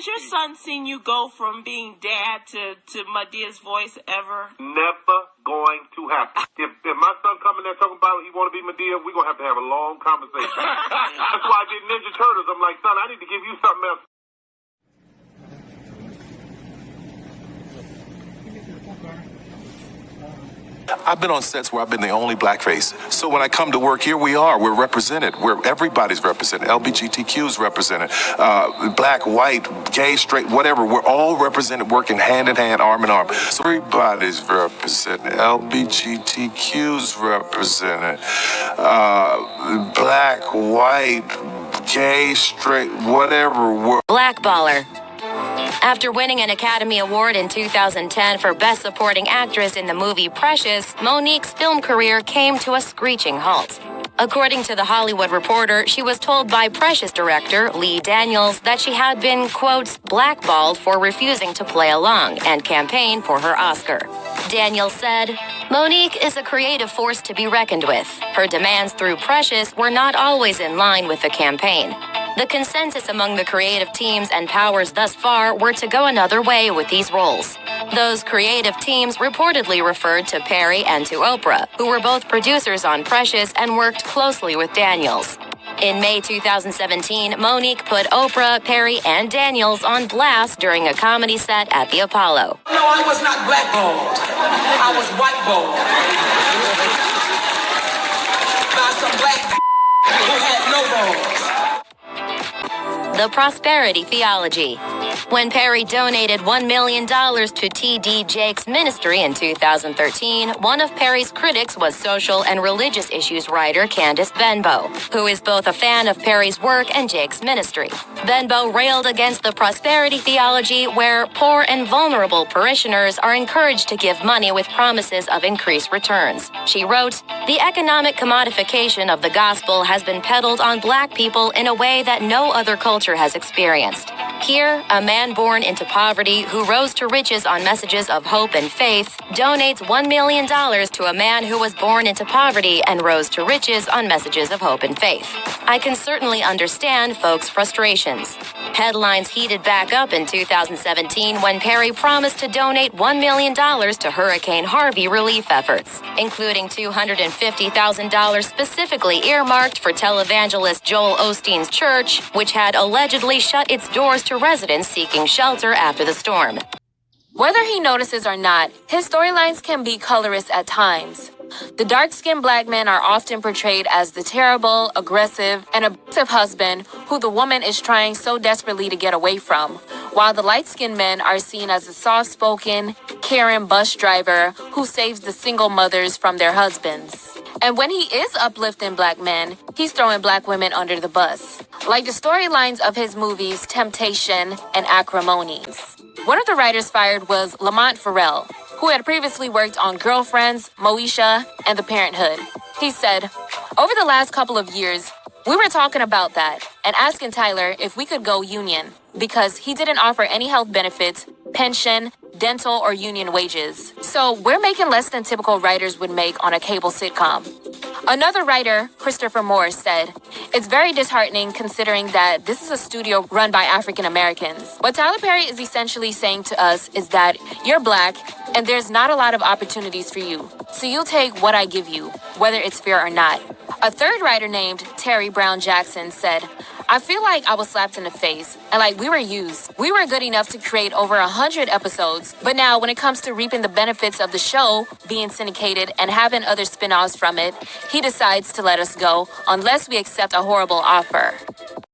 has your son seen you go from being dad to Madea's voice ever? Never going to happen. If my son coming there talking about he want to be Madea, we're going to have a long conversation. That's why I did Ninja Turtles. I'm like, son, I need to give you something else. I've been on sets where I've been the only blackface. So when I come to work, here we are. We're represented. Everybody's represented. LGBTQ's represented. Black, white, gay, straight, whatever. We're all represented, working hand in hand, arm in arm. So everybody's represented. LGBTQ's represented. Black, white, gay, straight, whatever. Blackballer. After winning an Academy Award in 2010 for Best Supporting Actress in the movie Precious, Mo'Nique's film career came to a screeching halt. According to The Hollywood Reporter, she was told by Precious director Lee Daniels that she had been, quote, blackballed for refusing to play along and campaign for her Oscar. Daniels said, Mo'Nique is a creative force to be reckoned with. Her demands through Precious were not always in line with the campaign. The consensus among the creative teams and powers thus far were to go another way with these roles. Those creative teams reportedly referred to Perry and to Oprah, who were both producers on Precious and worked closely with Daniels. In May 2017, Mo'Nique put Oprah, Perry, and Daniels on blast during a comedy set at the Apollo. No, I was not blackballed. I was whiteballed. By some black who had no balls. The Prosperity Theology. When Perry donated $1 million to T.D. Jakes' ministry in 2013, one of Perry's critics was social and religious issues writer Candice Benbow, who is both a fan of Perry's work and Jakes' ministry. Benbow railed against the prosperity theology where poor and vulnerable parishioners are encouraged to give money with promises of increased returns. She wrote, "The economic commodification of the gospel has been peddled on black people in a way that no other culture has experienced. Here, a man born into poverty who rose to riches on messages of hope and faith donates $1 million to a man who was born into poverty and rose to riches on messages of hope and faith. I can certainly understand folks' frustrations." Headlines heated back up in 2017 when Perry promised to donate $1 million to Hurricane Harvey relief efforts, including $250,000 specifically earmarked for televangelist Joel Osteen's church, which had allegedly shut its doors to residents seeking shelter after the storm. Whether he notices or not, his storylines can be colorist at times. The dark-skinned black men are often portrayed as the terrible, aggressive, and abusive husband who the woman is trying so desperately to get away from, while the light-skinned men are seen as the soft-spoken, caring bus driver who saves the single mothers from their husbands. And when he is uplifting black men, he's throwing black women under the bus, like the storylines of his movies Temptation and Acrimonies. One of the writers fired was Lamont Farrell, who had previously worked on Girlfriends, Moesha, and The Parenthood. He said, "Over the last couple of years, we were talking about that and asking Tyler if we could go union because he didn't offer any health benefits, pension, dental, or union wages. So we're making less than typical writers would make on a cable sitcom." Another writer, Christopher Morris, said, "It's very disheartening considering that this is a studio run by African Americans. What Tyler Perry is essentially saying to us is that you're black and there's not a lot of opportunities for you. So you'll take what I give you, whether it's fair or not." A third writer named Terry Brown Jackson said, "I feel like I was slapped in the face and like we were used. We were good enough to create over 100 episodes, but now when it comes to reaping the benefits of the show being syndicated and having other spin-offs from it, he decides to let us go unless we accept a horrible offer."